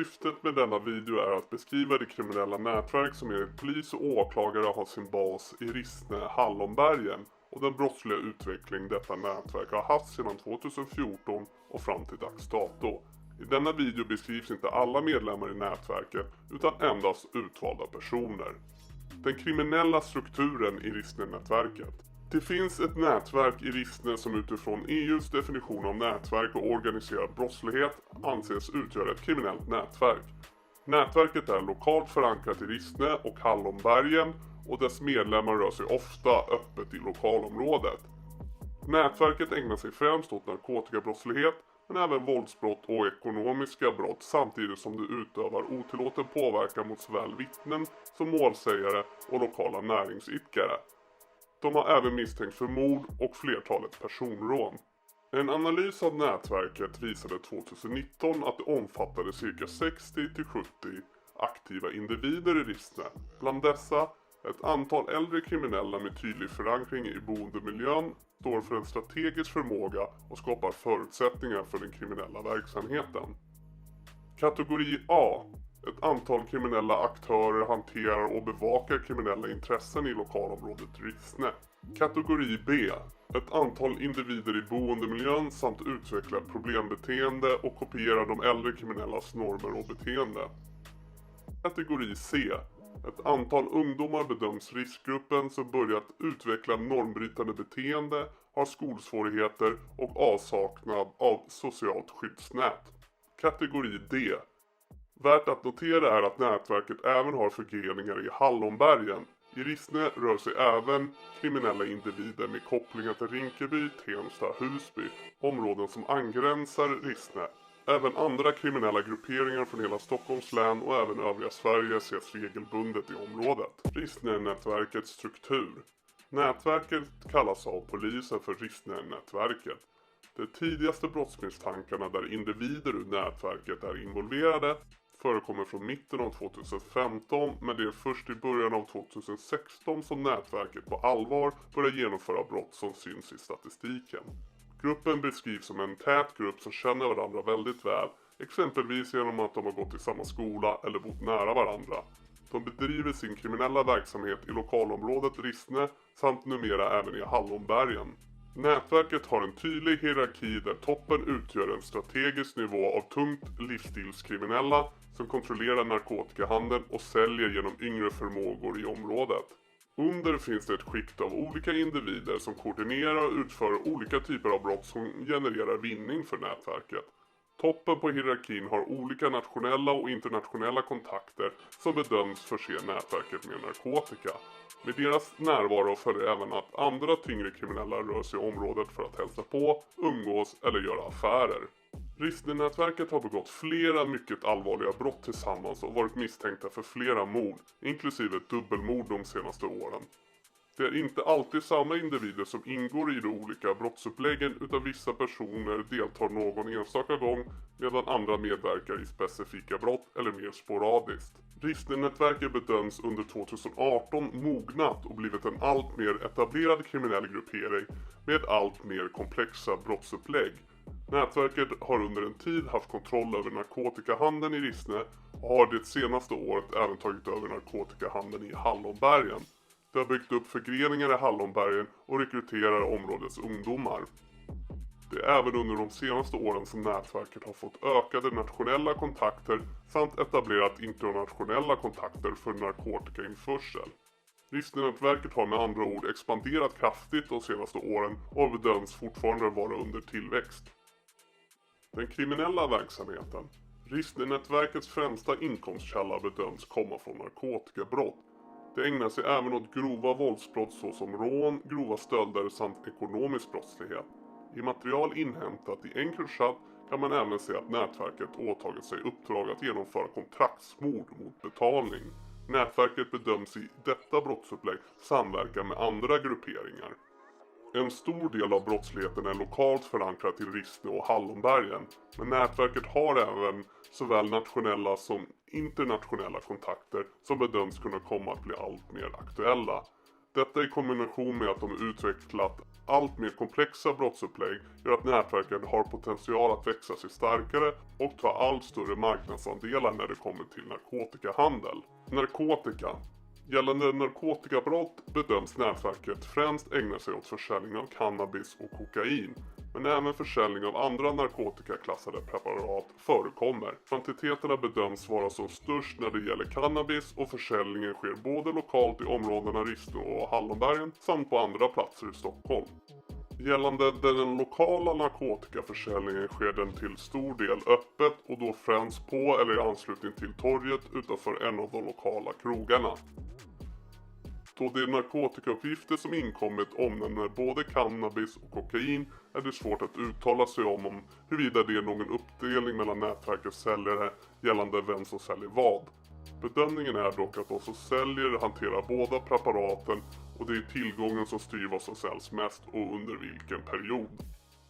Syftet med denna video är att beskriva det kriminella nätverk som enligt polis och åklagare har sin bas i Rissne, Hallonbergen och den brottsliga utveckling detta nätverk har haft sedan 2014 och fram till dags dato. I denna video beskrivs inte alla medlemmar i nätverket utan endast utvalda personer. Den kriminella strukturen i Rissne-nätverket. Det finns ett nätverk i Rissne som utifrån EUs definition av nätverk och organiserad brottslighet anses utgöra ett kriminellt nätverk. Nätverket är lokalt förankrat i Rissne och Hallonbergen och dess medlemmar rör sig ofta öppet i lokalområdet. Nätverket ägnar sig främst åt narkotikabrottslighet men även våldsbrott och ekonomiska brott samtidigt som det utövar otillåten påverkan mot såväl vittnen som målsägare och lokala näringsidkare. De har även misstänkt för mord och flertalet personrån. En analys av nätverket visade 2019 att det omfattade cirka 60-70 aktiva individer i Rissne. Bland dessa, ett antal äldre kriminella med tydlig förankring i boendemiljön står för en strategisk förmåga och skapar förutsättningar för den kriminella verksamheten. Kategori A. Ett antal kriminella aktörer hanterar och bevakar kriminella intressen i lokalområdet Rissne. Kategori B. Ett antal individer i boendemiljön samt utvecklar problembeteende och kopierar de äldre kriminellas normer och beteende. Kategori C. Ett antal ungdomar bedöms riskgruppen som börjat utveckla normbrytande beteende, har skolsvårigheter och avsaknad av socialt skyddsnät. Kategori D. Värt att notera är att nätverket även har förgreningar i Hallonbergen. I Rissne rör sig även kriminella individer med kopplingar till Rinkeby, Tensta, Husby, områden som angränsar Rissne. Även andra kriminella grupperingar från hela Stockholms län och även övriga Sverige ses regelbundet i området. Rissne-nätverkets struktur. Nätverket kallas av polisen för Rissne-nätverket. De tidigaste brottsmisstankarna där individer ur nätverket är involverade förekommer från mitten av 2015, men det är först i början av 2016 som nätverket på allvar börjar genomföra brott som syns i statistiken. Gruppen beskrivs som en tät grupp som känner varandra väldigt väl, exempelvis genom att de har gått i samma skola eller bott nära varandra. De bedriver sin kriminella verksamhet i lokalområdet Rissne samt numera även i Hallonbergen. Nätverket har en tydlig hierarki där toppen utgör en strategisk nivå av tungt livsstilskriminella som kontrollerar narkotikahandeln och säljer genom yngre förmågor i området. Under finns det ett skikt av olika individer som koordinerar och utför olika typer av brott som genererar vinning för nätverket. Toppen på hierarkin har olika nationella och internationella kontakter som bedöms förse nätverket med narkotika. Med deras närvaro följer även att andra tyngre kriminella rör sig i området för att hälsa på, umgås eller göra affärer. Rissne-nätverket har begått flera mycket allvarliga brott tillsammans och varit misstänkta för flera mord, inklusive dubbelmord de senaste åren. Det är inte alltid samma individer som ingår i de olika brottsuppläggen utan vissa personer deltar någon enstaka gång medan andra medverkar i specifika brott eller mer sporadiskt. Rissne-nätverket bedöms under 2018 mognat och blivit en allt mer etablerad kriminell gruppering med allt mer komplexa brottsupplägg. Nätverket har under en tid haft kontroll över narkotikahandeln i Rissne och har det senaste året även tagit över narkotikahandeln i Hallonbergen. Det har byggt upp förgreningar i Hallonbergen och rekryterar områdets ungdomar. Det är även under de senaste åren som nätverket har fått ökade nationella kontakter samt etablerat internationella kontakter för narkotikainförsel. Rissne-nätverket har med andra ord expanderat kraftigt de senaste åren och bedöms fortfarande vara under tillväxt. Den kriminella verksamheten. Rissne-nätverkets främsta inkomstkälla bedöms komma från narkotikabrott. Det ägnar sig även åt grova våldsbrott såsom rån, grova stölder samt ekonomisk brottslighet. I material inhämtat i Encrochat kan man även se att nätverket åtagit sig uppdrag att genomföra kontraktsmord mot betalning. Nätverket bedöms i detta brottsupplägg samverka med andra grupperingar. En stor del av brottsligheten är lokalt förankrad till Rissne och Hallonbergen, men nätverket har även såväl nationella som internationella kontakter som bedöms kunna komma att bli allt mer aktuella. Detta i kombination med att de utvecklat allt mer komplexa brottsupplägg gör att nätverken har potential att växa sig starkare och ta allt större marknadsandelar när det kommer till narkotikahandel. Narkotika. Gällande narkotikabrott bedöms nätverket främst ägna sig åt försäljning av cannabis och kokain, men även försäljning av andra narkotikaklassade preparat förekommer. Kvantiteterna bedöms vara som störst när det gäller cannabis och försäljningen sker både lokalt i områdena Rissne och Hallonbergen samt på andra platser i Stockholm. Gällande den lokala narkotikaförsäljningen sker den till stor del öppet och då främst på eller i anslutning till torget utanför en av de lokala krogarna. Då de narkotikauppgifter som inkommit omnämner både cannabis och kokain är det svårt att uttala sig om huruvida det är någon uppdelning mellan nätverkets säljare gällande vem som säljer vad. Bedömningen är dock att de som säljer hanterar båda preparaten och det är tillgången som styr vad som säljs mest och under vilken period.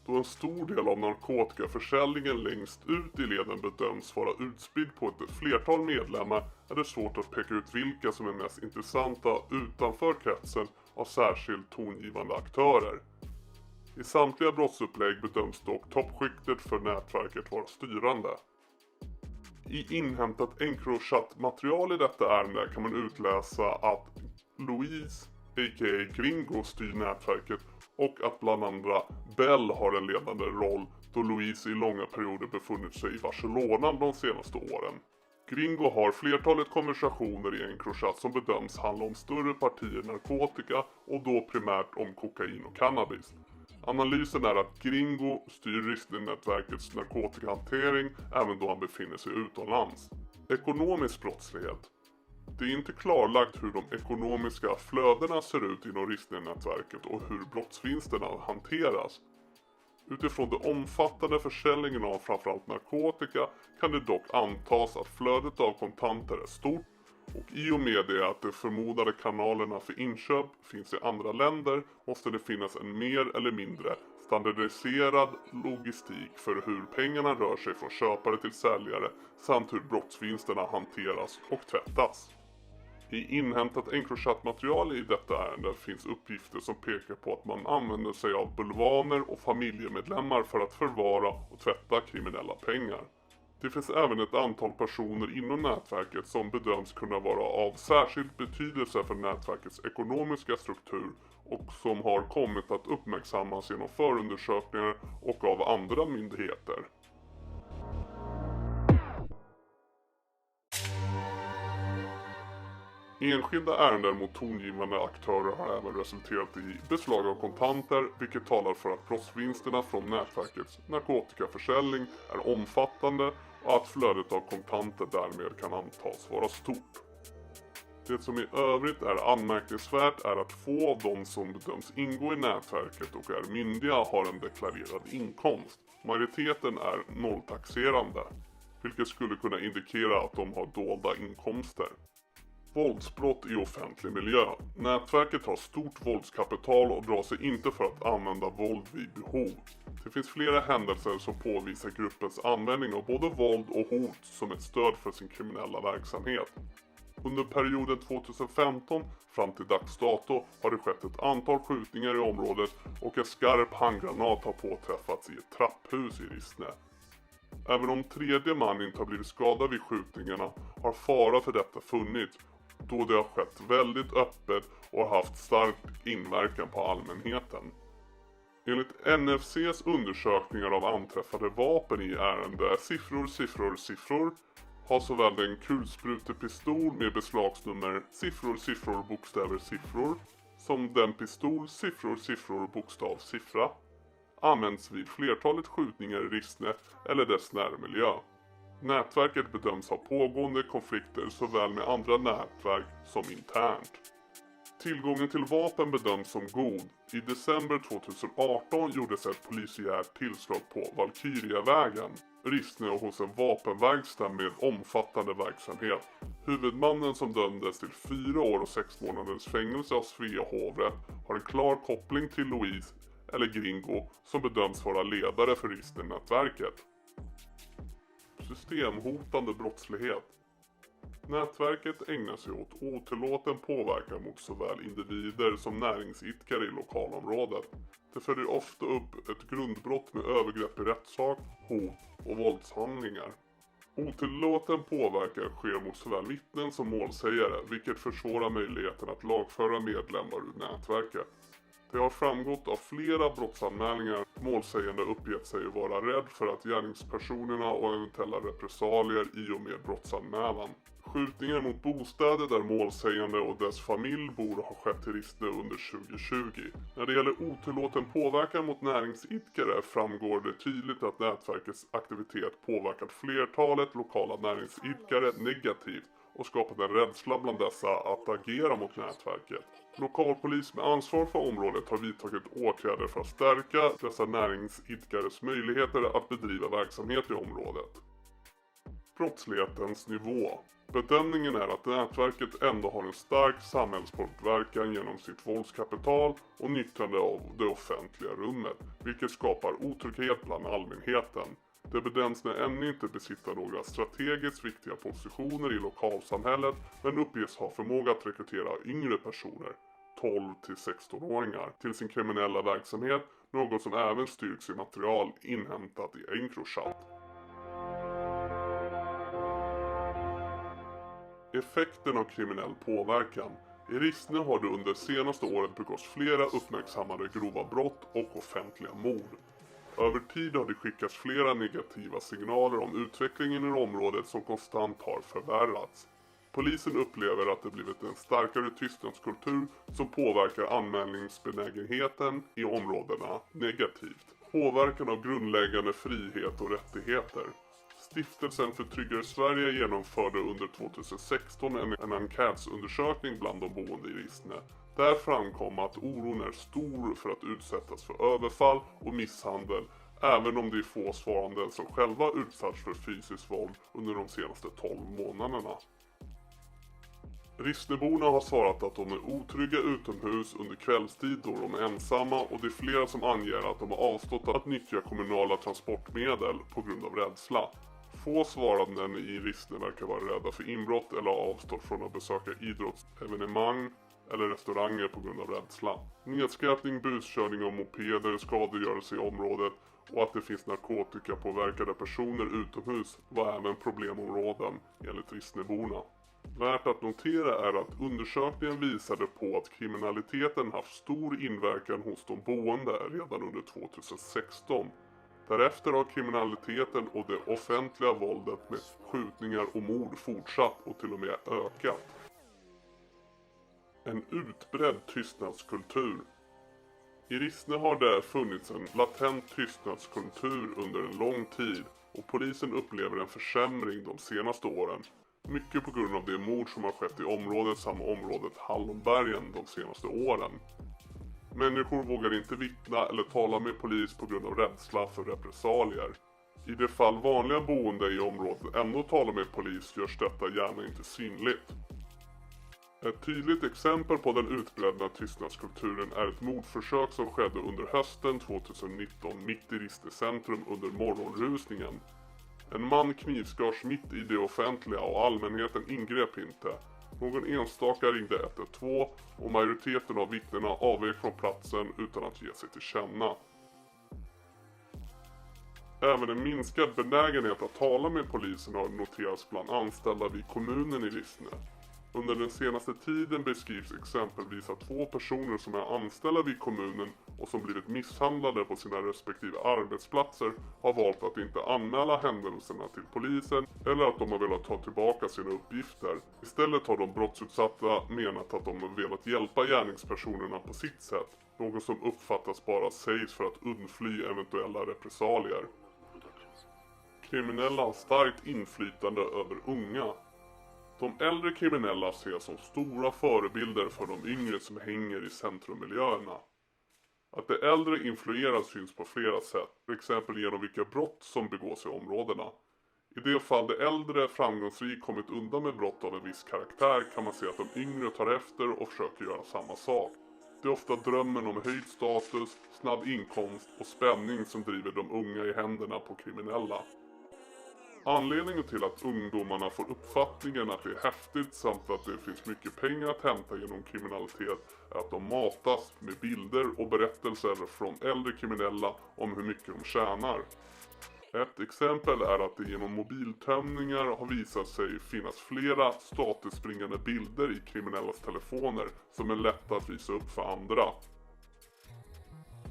Då en stor del av narkotikaförsäljningen längst ut i leden bedöms vara utspridd på ett flertal medlemmar är det svårt att peka ut vilka som är mest intressanta utanför kretsen av särskilt tongivande aktörer. I samtliga brottsupplägg bedöms dock toppskiktet för nätverket vara styrande. I inhämtat Encrochat-material i detta ärende kan man utläsa att Louise, a.k.a. Gringo, styr nätverket och att bland andra Bell har en ledande roll då Louise i långa perioder befunnit sig i Barcelona de senaste åren. Gringo har flertalet konversationer i Encrochat som bedöms handla om större partier narkotika och då primärt om kokain och cannabis. Analysen är att Gringo styr Rissne-nätverkets narkotikahantering även då han befinner sig utomlands. Ekonomisk brottslighet. Det är inte klarlagt hur de ekonomiska flödena ser ut inom Rissne-nätverket och hur brottsvinsterna hanteras. Utifrån den omfattande försäljningen av framförallt narkotika kan det dock antas att flödet av kontanter är stort och i och med det att de förmodade kanalerna för inköp finns i andra länder måste det finnas en mer eller mindre standardiserad logistik för hur pengarna rör sig från köpare till säljare samt hur brottsvinsterna hanteras och tvättas. I inhämtat Encrochat-material i detta ärende finns uppgifter som pekar på att man använder sig av bulvaner och familjemedlemmar för att förvara och tvätta kriminella pengar. Det finns även ett antal personer inom nätverket som bedöms kunna vara av särskild betydelse för nätverkets ekonomiska struktur och som har kommit att uppmärksammas genom förundersökningar och av andra myndigheter. Enskilda ärenden mot tongivande aktörer har även resulterat i beslag av kontanter, vilket talar för att brottsvinsterna från nätverkets narkotikaförsäljning är omfattande och att flödet av kontanter därmed kan antas vara stort. Det som i övrigt är anmärkningsvärt är att få av de som bedöms ingå i nätverket och är myndiga har en deklarerad inkomst. Majoriteten är nolltaxerande, vilket skulle kunna indikera att de har dolda inkomster. Våldsbrott i offentlig miljö. Nätverket har stort våldskapital och drar sig inte för att använda våld vid behov. Det finns flera händelser som påvisar gruppens användning av både våld och hot som ett stöd för sin kriminella verksamhet. Under perioden 2015 fram till dags dato har det skett ett antal skjutningar i området och en skarp handgranat har påträffats i ett trapphus i Rissne. Även om tredje man inte har blivit skadad vid skjutningarna har fara för detta funnits då det har skett väldigt öppet och har haft stark inverkan på allmänheten. Enligt NFCs undersökningar av anträffade vapen i ärende siffror har såväl den kulsprutepistol med beslagsnummer siffror bokstäver siffror som den pistol siffror bokstav siffra används vid flertalet skjutningar i Rissne eller dess närmiljö. Nätverket bedöms ha pågående konflikter såväl med andra nätverk som internt. Tillgången till vapen bedöms som god. I december 2018 gjordes ett polisiärt tillslag på Valkyriavägen, Rissne och hos en vapenverkstad med omfattande verksamhet. Huvudmannen som dömdes till 4 år och 6 månaders fängelse av Svea hovrätt har en klar koppling till Louise eller Gringo som bedöms vara ledare för Rissne-nätverket. Systemhotande brottslighet. Nätverket ägnar sig åt otillåten påverkan mot såväl individer som näringsidkare i lokalområdet. Det följer ofta upp ett grundbrott med övergrepp i rättssak, hot och våldshandlingar. Otillåten påverkan sker mot såväl vittnen som målsägare, vilket försvårar möjligheten att lagföra medlemmar ur nätverket. Det har framgått av flera brottsanmälningar att målsägande uppgett sig vara rädd för att gärningspersonerna och eventuella repressalier i och med brottsanmälan. Skjutningar mot bostäder där målsägande och dess familj bor har skett i Rissne under 2020. När det gäller otillåten påverkan mot näringsidkare framgår det tydligt att nätverkets aktivitet påverkat flertalet lokala näringsidkare negativt och skapat en rädsla bland dessa att agera mot nätverket. Lokalpolis med ansvar för området har vidtagit åtgärder för att stärka dessa näringsidkares möjligheter att bedriva verksamhet i området. Brottslighetens nivå. Bedömningen är att nätverket ändå har en stark samhällspåverkan genom sitt våldskapital och nyttjande av det offentliga rummet, vilket skapar otrygghet bland allmänheten. Det bedöms ännu inte besitta några strategiskt viktiga positioner i lokalsamhället, men uppges ha förmåga att rekrytera yngre personer, 12 till 16-åringar, till sin kriminella verksamhet, något som även styrks i material inhämtat i Encrochat. Effekten av kriminell påverkan. I Rissne har det under senaste året begåtts flera uppmärksammade grova brott och offentliga mord. Över tid har det skickats flera negativa signaler om utvecklingen i området som konstant har förvärrats. Polisen upplever att det blivit en starkare tystnadskultur som påverkar anmälningsbenägenheten i områdena negativt. Påverkan av grundläggande frihet och rättigheter. Stiftelsen för Tryggare Sverige genomförde under 2016 en enkätsundersökning bland de boende i Rissne. Där framkom att oron är stor för att utsättas för överfall och misshandel, även om det är få svarande som själva utsatts för fysiskt våld under de senaste 12 månaderna. Rissneborna har svarat att de är otrygga utomhus under kvällstid då de är ensamma, och det är flera som anger att de har avstått att nyttja kommunala transportmedel på grund av rädsla. Få svaranden i Rissne verkar vara rädda för inbrott eller har avstått från att besöka idrottsevenemang eller restauranger på grund av rädsla. Nedskräpning, buskörning och mopeder, skadegörelse i området och att det finns narkotikapåverkade personer utomhus var även problemområden enligt Rissneborna. Värt att notera är att undersökningen visade på att kriminaliteten haft stor inverkan hos de boende redan under 2016. Därefter har kriminaliteten och det offentliga våldet med skjutningar och mord fortsatt och till och med ökat. En utbredd tystnadskultur. I Rissne har det funnits en latent tystnadskultur under en lång tid och polisen upplever en försämring de senaste åren. Mycket på grund av det mord som har skett i området samt området Hallonbergen de senaste åren. Människor vågar inte vittna eller tala med polis på grund av rädsla för repressalier. I det fall vanliga boende i området ändå talar med polis görs detta gärna inte synligt. Ett tydligt exempel på den utbredda tystnadskulturen är ett mordförsök som skedde under hösten 2019 mitt i Rissne centrum under morgonrusningen. En man knivskars mitt i det offentliga och allmänheten ingrep inte. Någon enstaka ringde 112 och majoriteten av vittnena avvek från platsen utan att ge sig till känna. Även en minskad benägenhet att tala med polisen har noterats bland anställda vid kommunen i Rissne. Under den senaste tiden beskrivs exempelvis att 2 personer som är anställda vid kommunen och som blivit misshandlade på sina respektive arbetsplatser har valt att inte anmäla händelserna till polisen eller att de har velat ta tillbaka sina uppgifter. Istället har de brottsutsatta menat att de har velat hjälpa gärningspersonerna på sitt sätt, något som uppfattas bara sägs för att undfly eventuella repressalier. Kriminella har starkt inflytande över unga. De äldre kriminella ses som stora förebilder för de yngre som hänger i centrummiljöerna. Att de äldre influerar syns på flera sätt, till exempel genom vilka brott som begås i områdena. I det fall de äldre framgångsrikt kommit undan med brott av en viss karaktär kan man se att de yngre tar efter och försöker göra samma sak. Det är ofta drömmen om höjd status, snabb inkomst och spänning som driver de unga i händerna på kriminella. Anledningen till att ungdomarna får uppfattningen att det är häftigt samt att det finns mycket pengar att hämta genom kriminalitet är att de matas med bilder och berättelser från äldre kriminella om hur mycket de tjänar. Ett exempel är att det genom mobiltömningar har visat sig finnas flera statusbringande bilder i kriminellas telefoner som är lätta att visa upp för andra.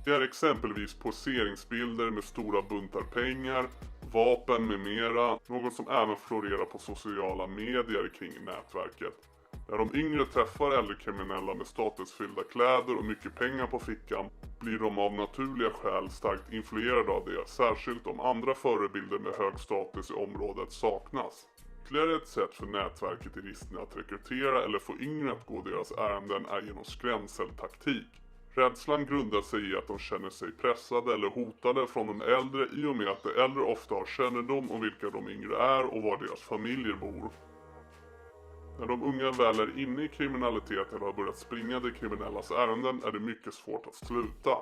Det är exempelvis poseringsbilder med stora buntar pengar, vapen med mera, något som även florerar på sociala medier kring nätverket. När de yngre träffar äldre kriminella med statusfyllda kläder och mycket pengar på fickan blir de av naturliga skäl starkt influerade av det, särskilt om andra förebilder med hög status i området saknas. Ytterligare ett sätt för nätverket i Rissne att rekrytera eller få yngre att gå deras ärenden är genom skrämseltaktik. Rädslan grundar sig i att de känner sig pressade eller hotade från de äldre i och med att de äldre ofta har kännedom om vilka de yngre är och var deras familjer bor. När de unga väl är inne i kriminalitet eller har börjat springa de kriminellas ärenden är det mycket svårt att sluta.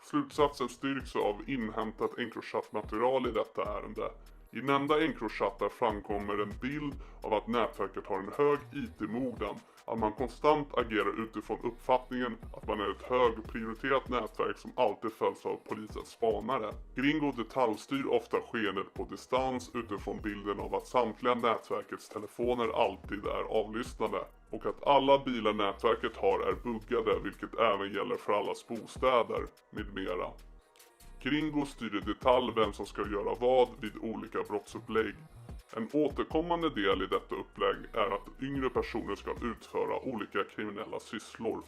Slutsatsen styrks av inhämtat Encrochat-material i detta ärende. I nämnda Encrochattar framkommer en bild av att nätverket har en hög IT-mognad, att man konstant agerar utifrån uppfattningen att man är ett högprioriterat nätverk som alltid följs av polisens spanare. Gringo detaljstyr ofta skeendet på distans utifrån bilden av att samtliga nätverkets telefoner alltid är avlyssnade och att alla bilar nätverket har är buggade, vilket även gäller för allas bostäder med mera. Gringo styr i detalj vem som ska göra vad vid olika brottsupplägg. En återkommande del i detta upplägg är att yngre personer ska utföra olika kriminella sysslor.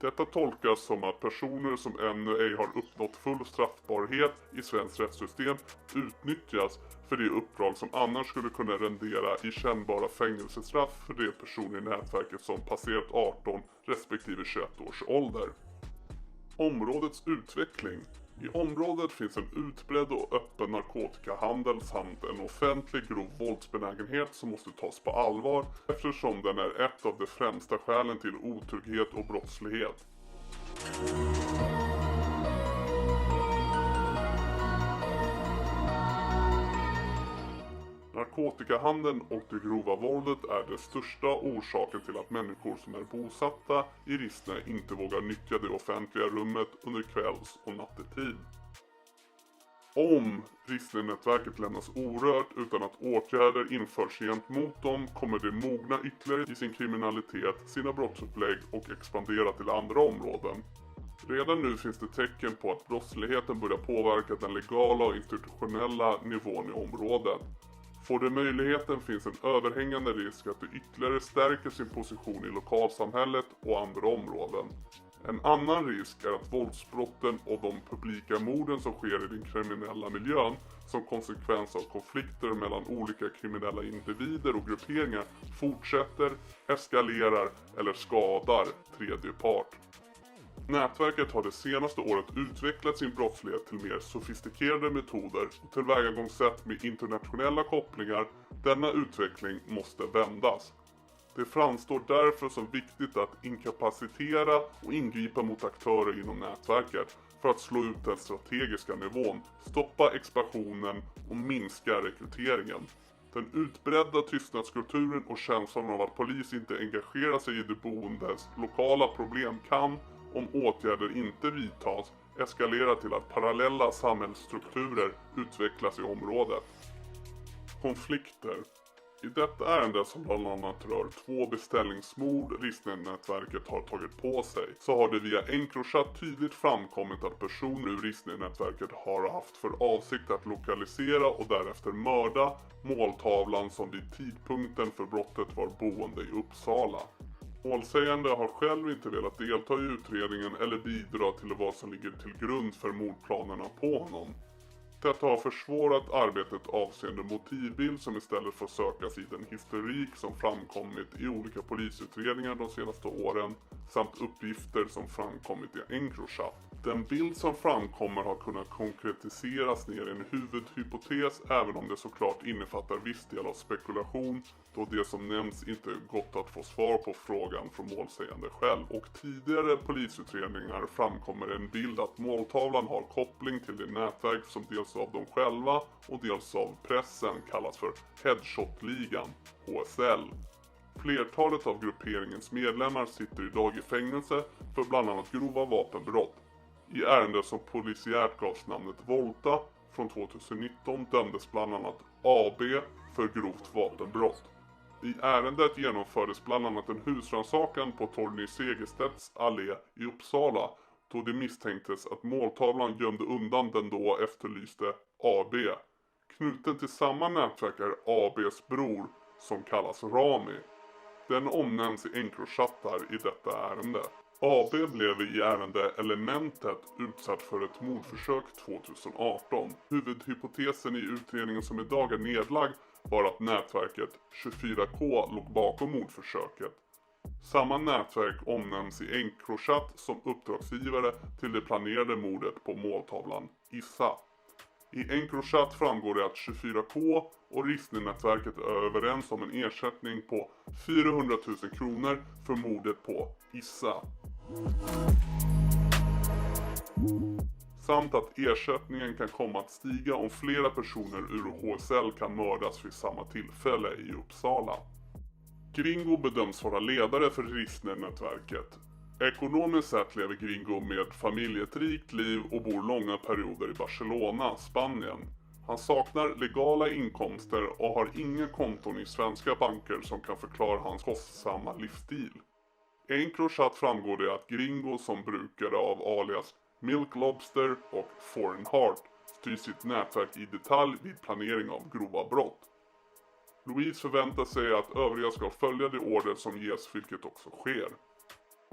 Detta tolkas som att personer som ännu ej har uppnått full straffbarhet i svenskt rättssystem utnyttjas för det uppdrag som annars skulle kunna rendera i kännbara fängelsestraff för de personer i nätverket som passerat 18 respektive 21 års ålder. Områdets utveckling. I området finns en utbredd och öppen narkotikahandel samt en offentlig grov våldsbenägenhet som måste tas på allvar eftersom den är ett av de främsta skälen till otrygghet och brottslighet. Narkotikahandeln och det grova våldet är den största orsaken till att människor som är bosatta i Rissne inte vågar nyttja det offentliga rummet under kvälls- och nattetid. Om Rissne-nätverket lämnas orört utan att åtgärder införs gentemot dem kommer de mogna ytterligare i sin kriminalitet, sina brottsupplägg och expandera till andra områden. Redan nu finns det tecken på att brottsligheten börjar påverka den legala och institutionella nivån i området. Får de möjligheten finns en överhängande risk att de ytterligare stärker sin position i lokalsamhället och andra områden. En annan risk är att våldsbrotten och de publika morden som sker i den kriminella miljön som konsekvens av konflikter mellan olika kriminella individer och grupperingar fortsätter, eskalerar eller skadar tredje part. Nätverket har det senaste året utvecklat sin brottslighet till mer sofistikerade metoder och tillvägagångssätt med internationella kopplingar. Denna utveckling måste vändas. Det framstår därför som viktigt att inkapacitera och ingripa mot aktörer inom nätverket för att slå ut den strategiska nivån, stoppa expansionen och minska rekryteringen. Den utbredda tystnadskulturen och känslan av att polis inte engagerar sig i de boendes lokala problem kan, om åtgärder inte vidtas, eskalera till att parallella samhällsstrukturer utvecklas i området. Konflikter. I detta ärende som bland annat rör 2 beställningsmord Rissne-nätverket har tagit på sig så har det via Encrochat tydligt framkommit att personer ur Rissne-nätverket har haft för avsikt att lokalisera och därefter mörda måltavlan som vid tidpunkten för brottet var boende i Uppsala. Målsägande har själv inte velat delta i utredningen eller bidra till vad som ligger till grund för mordplanerna på honom. Detta har försvårat arbetet avseende motivbild som istället får sökas i den historik som framkommit i olika polisutredningar de senaste åren samt uppgifter som framkommit i Encrochat. Den bild som framkommer har kunnat konkretiseras ner i en huvudhypotes, även om det såklart innefattar viss del av spekulation, då det som nämns inte gått att få svar på frågan från målsägande själv. Och tidigare polisutredningar framkommer en bild att måltavlan har koppling till det nätverk som dels av dem själva och dels av pressen kallas för Headshot-ligan, HSL. Flertalet av grupperingens medlemmar sitter idag i fängelse för bland annat grova vapenbrott. I ärendet som polisiärt gavs namnet Volta från 2019 dömdes bland annat AB för grovt vapenbrott. I ärendet genomfördes bland annat en husrannsakan på Torgny Segerstedts allé i Uppsala, då det misstänktes att måltavlan gömde undan den då efterlyste AB. Knuten till samma nätverk är ABs bror som kallas Rami. Den omnämns i Encrochattar i detta ärende. AB blev i ärende Elementet utsatt för ett mordförsök 2018. Huvudhypotesen i utredningen som idag är nedlagd var att nätverket 24K låg bakom mordförsöket. Samma nätverk omnämns i Encrochat som uppdragsgivare till det planerade mordet på måltavlan Issa. I Encrochat framgår det att 24K och Rissne-nätverket är överens om en ersättning på 400 000 kronor för mordet på Issa. Samt att ersättningen kan komma att stiga om flera personer ur HSL kan mördas vid samma tillfälle i Uppsala. Gringo bedöms vara ledare för Rissne-nätverket. Ekonomiskt sett lever Gringo med familj, ett rikt liv och bor långa perioder i Barcelona, Spanien. Han saknar legala inkomster och har inga konton i svenska banker som kan förklara hans kostsamma livsstil. I Encrochat framgår det att Gringo som brukare av alias Milk Lobster och Foreign Heart styr sitt nätverk i detalj vid planering av grova brott. Louise förväntar sig att övriga ska följa de order som ges, vilket också sker.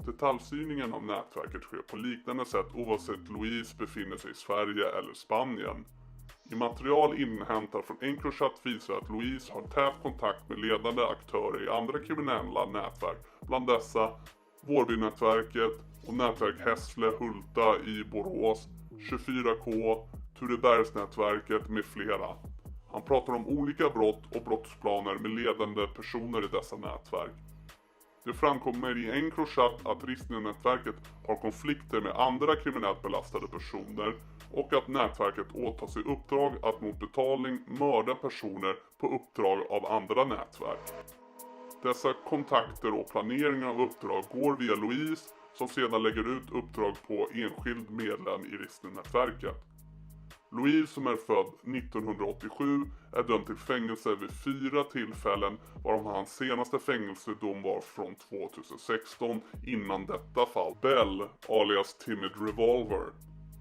Detaljstyrningen av nätverket sker på liknande sätt oavsett Louise befinner sig i Sverige eller Spanien. I material inhämtat från Encrochat visar att Louise har tät kontakt med ledande aktörer i andra kriminella nätverk, bland dessa Vårbynätverket och nätverk Hässle-Hulta i Borås, 24K, Turebergsnätverket med flera. Han pratar om olika brott och brottsplaner med ledande personer i dessa nätverk. Det framkommer i Encrochat att Rissne-nätverket har konflikter med andra kriminellt belastade personer och att nätverket åtar sig uppdrag att mot betalning mörda personer på uppdrag av andra nätverk. Dessa kontakter och planering av uppdrag går via Louise som sedan lägger ut uppdrag på enskild medlem i Rissne-nätverket. Louise som är född 1987 är dömd till fängelse vid 4 tillfällen, varav hans senaste fängelsedom var från 2016. Innan detta fall Bell, alias Timid Revolver,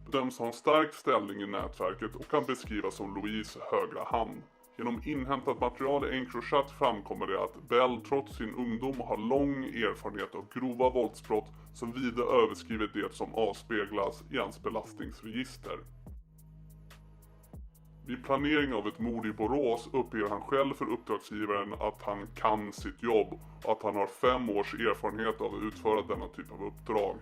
bedöms ha en stark ställning i nätverket och kan beskrivas som Louise högra hand. Genom inhämtat material i Encrochat framkommer det att Bell trots sin ungdom har lång erfarenhet av grova våldsbrott som vida överskriver det som avspeglas i hans belastningsregister. Vid planering av ett mord i Borås uppger han själv för uppdragsgivaren att han kan sitt jobb och att han har 5 års erfarenhet av att utföra denna typ av uppdrag.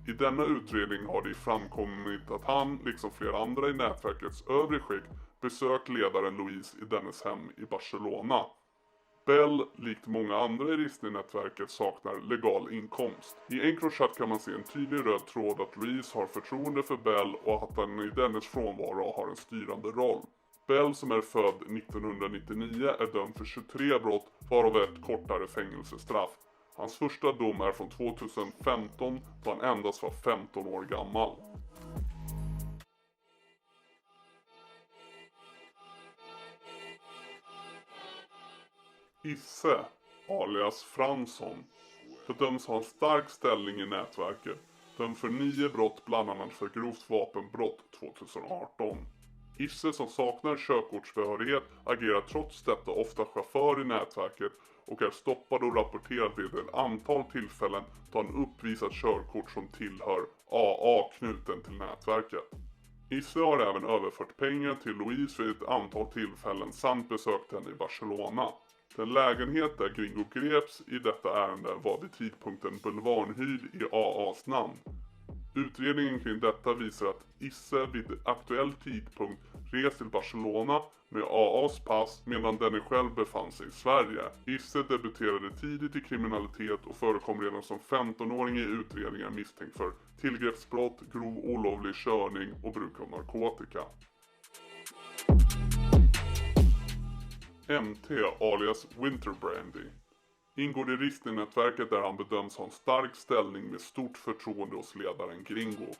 I denna utredning har det framkommit att han, liksom flera andra i nätverkets övre skikt, besökt ledaren Louise i dennes hem i Barcelona. Bell, likt många andra i Rissne-nätverket, saknar legal inkomst. I Encrochat kan man se en tydlig röd tråd att Louise har förtroende för Bell och att han i dennes frånvaro har en styrande roll. Bell som är född 1999 är dömd för 23 brott, varav ett kortare fängelsestraff. Hans första dom är från 2015 då han endast var 15 år gammal. Isse, alias Fransson, bedöms ha en stark ställning i nätverket, dömd för 9 brott bland annat för grovt vapenbrott 2018. Isse som saknar körkortsbehörighet agerar trots detta ofta chaufför i nätverket och är stoppad och rapporterad vid ett antal tillfällen då han uppvisat körkort som tillhör AA knuten till nätverket. Isse har även överfört pengar till Louise vid ett antal tillfällen samt besökt henne i Barcelona. Den lägenhet där Gringo greps i detta ärende var vid tidpunkten bulvanhyrd i AAs namn. Utredningen kring detta visar att Isse vid aktuell tidpunkt rest till Barcelona med AAs pass medan denne själv befann sig i Sverige. Isse debuterade tidigt i kriminalitet och förekom redan som 15-åring i utredningar misstänkt för tillgreppsbrott, grov olovlig körning och bruk av narkotika. MT alias Winterbrandy ingår i Rissne-nätverket där han bedöms ha en stark ställning med stort förtroende hos ledaren Gringo.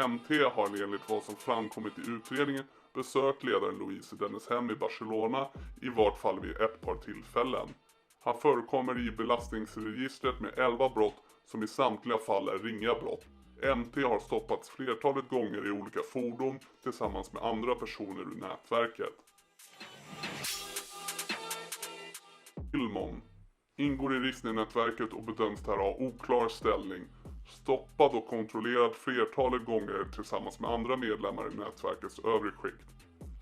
MT har enligt vad som framkommit i utredningen besökt ledaren Luis i dennes hem i Barcelona i vart fall vid ett par tillfällen. Han förekommer i belastningsregistret med 11 brott som i samtliga fall är ringa brott. MT har stoppats flertalet gånger i olika fordon tillsammans med andra personer ur nätverket. Ilmon ingår i Rissne-nätverket och bedöms där ha oklar ställning, stoppad och kontrollerad flertalet gånger tillsammans med andra medlemmar i nätverkets övre skikt.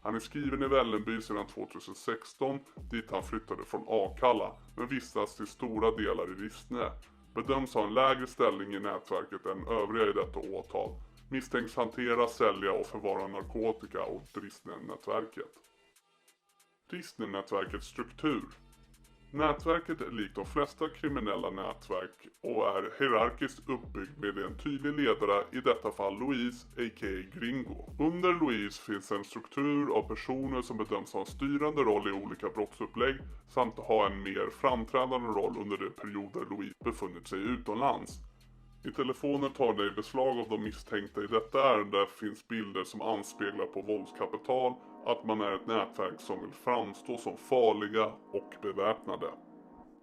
Han är skriven i Vällingby sedan 2016, dit han flyttade från Akalla, men vistas till stora delar i Rissne. Bedöms ha en lägre ställning i nätverket än övriga i detta åtal. Misstänks hantera, sälja och förvara narkotika åt Rissne-nätverket. Rissne-nätverkets struktur. Nätverket är likt de flesta kriminella nätverk och är hierarkiskt uppbyggt med en tydlig ledare, i detta fall Luis a.k.a. Gringo. Under Luis finns en struktur av personer som bedöms ha en styrande roll i olika brottsupplägg samt ha en mer framträdande roll under de perioder Luis befunnit sig utomlands. I telefonen tagna i beslag av de misstänkta i detta ärende finns bilder som anspeglar på våldskapital, att man är ett nätverk som vill framstå som farliga och beväpnade.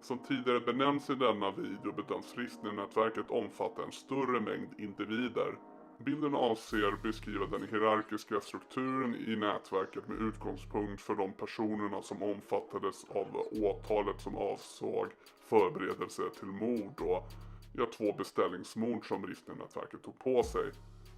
Som tidigare benämns i denna video bedöms Rissne-nätverket omfatta en större mängd individer. Bilden avser beskriva den hierarkiska strukturen i nätverket med utgångspunkt för de personerna som omfattades av åtalet som avsåg förberedelse till mord och 2 beställningsmord som Rissne-nätverket tog på sig.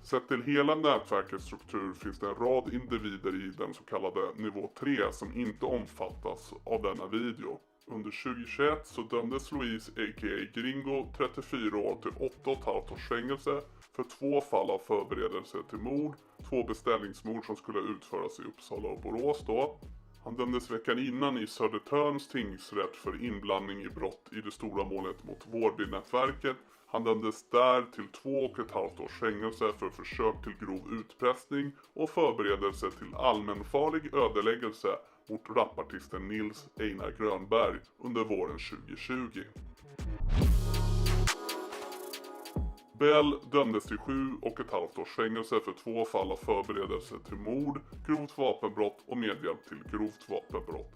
Sett till hela nätverkets struktur finns det en rad individer i den så kallade nivå 3 som inte omfattas av denna video. Under 2021 så dömdes Luis a.k.a. Gringo 34 år till 8,5 års fängelse för 2 fall av förberedelse till mord, 2 beställningsmord som skulle utföras i Uppsala och Borås då. Han dömdes veckan innan i Södertörns tingsrätt för inblandning i brott i det stora målet mot Vårbynätverket. Han dömdes där till 2,5 års fängelse för försök till grov utpressning och förberedelse till allmänfarlig ödeläggelse mot rapartisten Nils Einar Grönberg under våren 2020. Bell dömdes till 7,5 års fängelse för 2 fall av förberedelse till mord, grovt vapenbrott och medhjälp till grovt vapenbrott.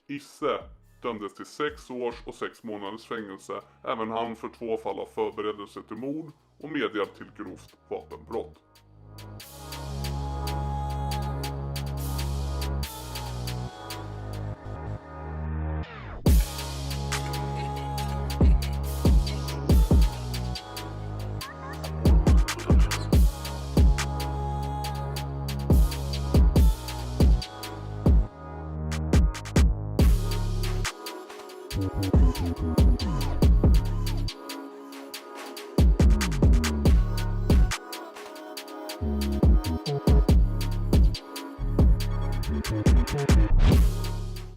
Isse dömdes till 6 års och 6 månaders fängelse, även han för 2 fall av förberedelse till mord och medhjälp till grovt vapenbrott.